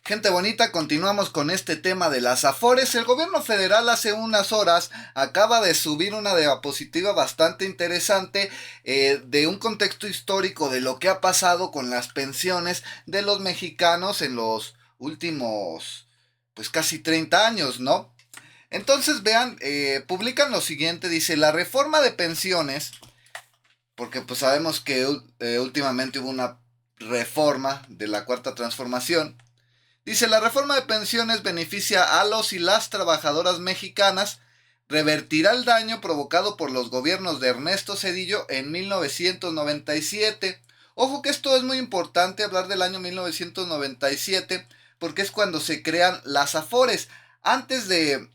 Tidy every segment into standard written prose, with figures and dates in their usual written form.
Gente bonita, continuamos con este tema de las Afores. El gobierno federal hace unas horas acaba de subir una diapositiva bastante interesante de un contexto histórico de lo que ha pasado con las pensiones de los mexicanos en los últimos, pues casi 30 años, ¿no? Entonces vean, publican lo siguiente, dice, la reforma de pensiones, porque pues sabemos que últimamente hubo una reforma de la Cuarta Transformación. Dice, la reforma de pensiones beneficia a los y las trabajadoras mexicanas, revertirá el daño provocado por los gobiernos de Ernesto Zedillo en 1997. Ojo que esto es muy importante hablar del año 1997 porque es cuando se crean las Afores. Antes de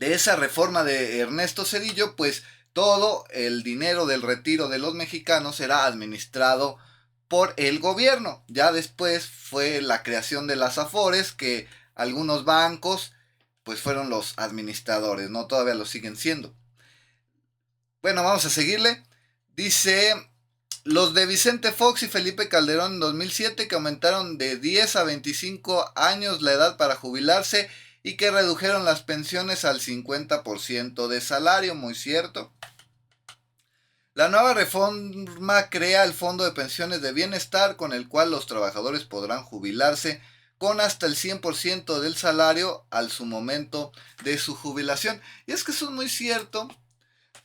esa reforma de Ernesto Zedillo, pues todo el dinero del retiro de los mexicanos era administrado por el gobierno. Ya después fue la creación de las Afores, que algunos bancos pues fueron los administradores, no todavía lo siguen siendo. Bueno, vamos a seguirle. Dice, los de Vicente Fox y Felipe Calderón en 2007 que aumentaron de 10 a 25 años la edad para jubilarse y que redujeron las pensiones al 50% de salario, muy cierto. La nueva reforma crea el Fondo de Pensiones de Bienestar con el cual los trabajadores podrán jubilarse con hasta el 100% del salario al su momento de su jubilación. Y es que eso es muy cierto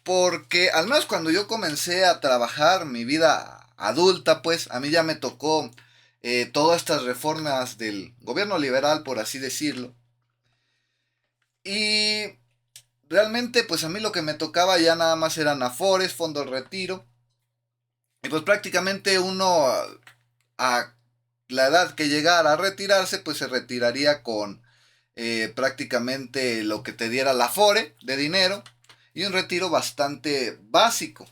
porque al menos cuando yo comencé a trabajar mi vida adulta, pues a mí ya me tocó todas estas reformas del gobierno liberal, por así decirlo. Y realmente, pues a mí lo que me tocaba ya nada más eran afores, fondo de retiro. Y pues prácticamente uno a la edad que llegara a retirarse, pues se retiraría con prácticamente lo que te diera la afore de dinero y un retiro bastante básico.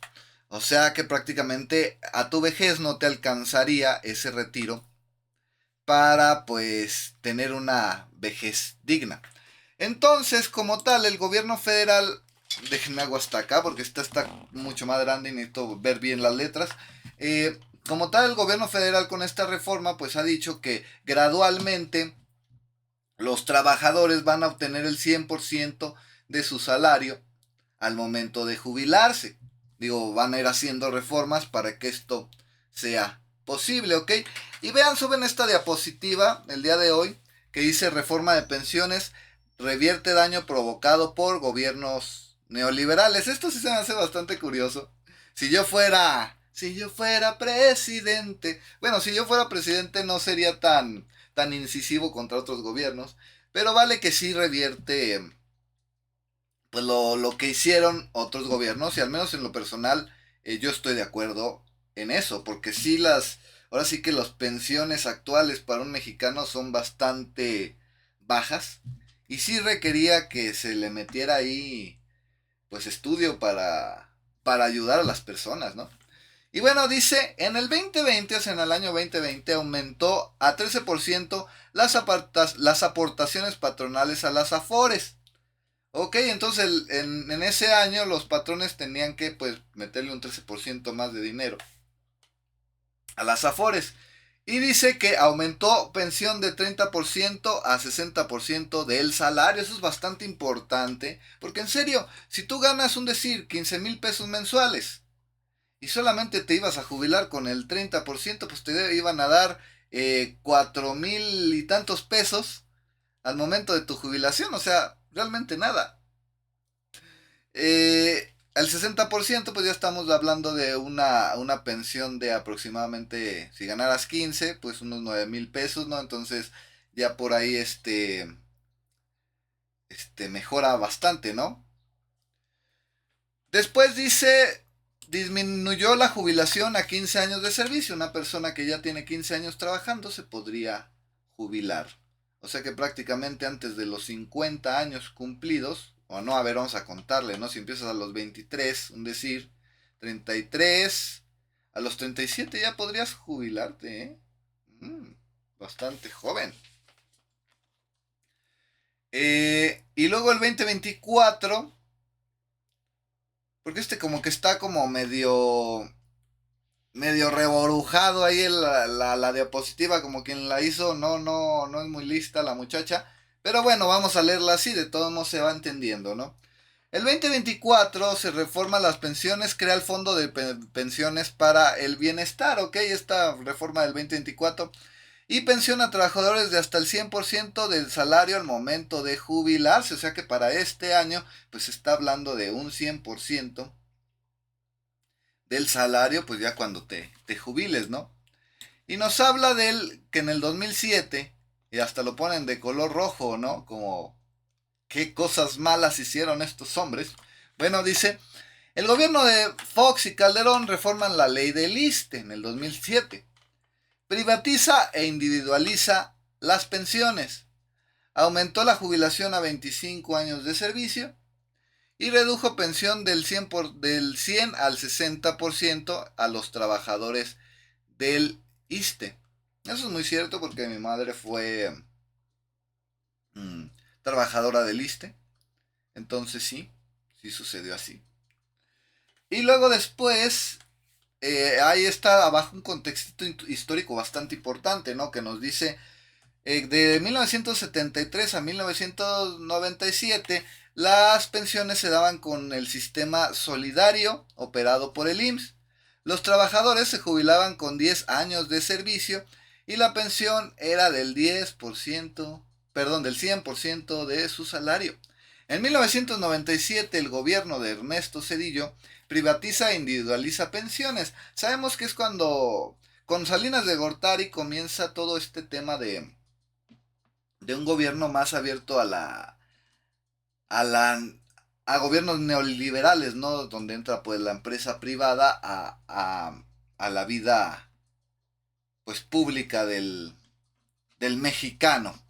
O sea que prácticamente a tu vejez no te alcanzaría ese retiro para pues tener una vejez digna. Entonces, como tal, el gobierno federal, déjenme hago hasta acá porque esta está mucho más grande y necesito ver bien las letras. Como tal, el gobierno federal con esta reforma pues ha dicho que gradualmente los trabajadores van a obtener el 100% de su salario al momento de jubilarse. Digo, van a ir haciendo reformas para que esto sea posible, ¿ok? Y vean, suben esta diapositiva el día de hoy que dice reforma de pensiones revierte daño provocado por gobiernos neoliberales. Esto sí se me hace bastante curioso. Si yo fuera presidente, bueno, si yo fuera presidente no sería tan incisivo contra otros gobiernos, pero vale que sí revierte pues lo que hicieron otros gobiernos y al menos en lo personal yo estoy de acuerdo en eso, porque sí ahora sí que las pensiones actuales para un mexicano son bastante bajas y sí requería que se le metiera ahí pues estudio para ayudar a las personas, ¿no? Y bueno, dice, en el 2020, o sea, en el año 2020, aumentó a 13% las aportaciones patronales a las AFORES. Ok, entonces en ese año los patrones tenían que pues meterle un 13% más de dinero a las Afores. Y dice que aumentó pensión de 30% a 60% del salario. Eso es bastante importante. Porque en serio, si tú ganas un decir 15,000 pesos mensuales y solamente te ibas a jubilar con el 30%, pues te iban a dar 4,000 y tantos pesos al momento de tu jubilación. O sea, realmente nada. El 60% pues ya estamos hablando de una pensión de aproximadamente, si ganaras 15 pues unos 9,000 pesos, ¿no? Entonces ya por ahí mejora bastante, ¿no? Después dice, disminuyó la jubilación a 15 años de servicio. Una persona que ya tiene 15 años trabajando se podría jubilar. O sea que prácticamente antes de los 50 años cumplidos, o no, a ver, vamos a contarle, ¿no? Si empiezas a los 23, un decir, 33, a los 37 ya podrías jubilarte, ¿eh? Mm, bastante joven. Y luego el 2024, porque como que está como medio reborujado ahí la diapositiva, como quien la hizo, no es muy lista la muchacha. Pero bueno, vamos a leerla así, de todos modos se va entendiendo, ¿no? El 2024 se reforma las pensiones, crea el Fondo de Pensiones para el Bienestar, ¿ok? Esta reforma del 2024. Y pensiona a trabajadores de hasta el 100% del salario al momento de jubilarse. O sea que para este año, pues se está hablando de un 100% del salario, pues ya cuando te jubiles, ¿no? Y nos habla del que en el 2007, y hasta lo ponen de color rojo, ¿no? Como qué cosas malas hicieron estos hombres. Bueno, dice, el gobierno de Fox y Calderón reforman la ley del ISSSTE en el 2007. Privatiza e individualiza las pensiones. Aumentó la jubilación a 25 años de servicio y redujo pensión del 100 al 60% a los trabajadores del ISSSTE. Eso es muy cierto porque mi madre fue trabajadora del ISSSTE. Entonces sí sucedió así. Y luego después, ahí está abajo un contexto histórico bastante importante, ¿no? Que nos dice, de 1973 a 1997, las pensiones se daban con el sistema solidario operado por el IMSS. Los trabajadores se jubilaban con 10 años de servicio y la pensión era del 10%, perdón, del 100% de su salario. En 1997 el gobierno de Ernesto Zedillo privatiza e individualiza pensiones. Sabemos que es cuando con Salinas de Gortari comienza todo este tema de un gobierno más abierto a la a gobiernos neoliberales, ¿no? Donde entra pues la empresa privada a la vida pues pública del mexicano.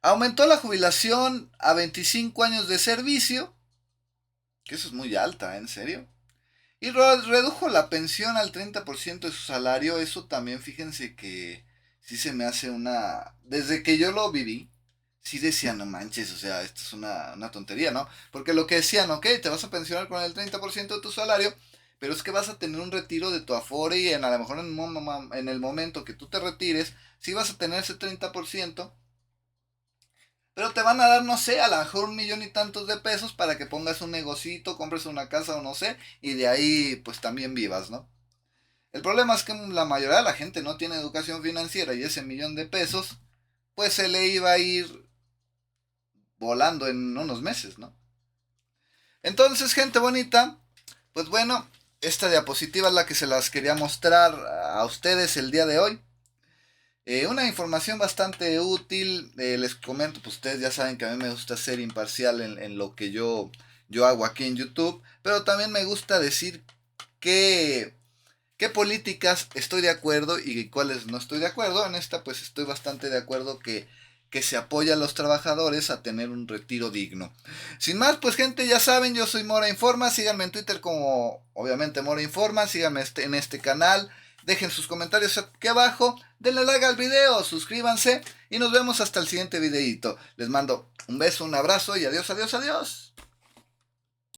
Aumentó la jubilación a 25 años de servicio, que eso es muy alta, ¿en serio? Y redujo la pensión al 30% de su salario. Eso también, fíjense que sí se me hace una... Desde que yo lo viví, sí decía, no manches, o sea, esto es una tontería, ¿no? Porque lo que decían, ok, te vas a pensionar con el 30% de tu salario, pero es que vas a tener un retiro de tu Afore y a lo mejor en el momento que tú te retires, sí vas a tener ese 30%, pero te van a dar, no sé, a lo mejor 1 millón y tantos de pesos para que pongas un negocito, compres una casa o no sé, y de ahí pues también vivas, ¿no? El problema es que la mayoría de la gente no tiene educación financiera y ese 1 millón de pesos pues se le iba a ir volando en unos meses, ¿no? Entonces, gente bonita, pues bueno, esta diapositiva es la que se las quería mostrar a ustedes el día de hoy. Una información bastante útil, les comento, pues ustedes ya saben que a mí me gusta ser imparcial en lo que yo hago aquí en YouTube, pero también me gusta decir qué políticas estoy de acuerdo y cuáles no estoy de acuerdo. En esta pues estoy bastante de acuerdo que se apoya a los trabajadores a tener un retiro digno. Sin más, pues gente, ya saben, yo soy Mora Informa, síganme en Twitter como obviamente Mora Informa, síganme en este canal, dejen sus comentarios aquí abajo, denle like al video, suscríbanse y nos vemos hasta el siguiente videito. Les mando un beso, un abrazo y adiós, adiós, adiós.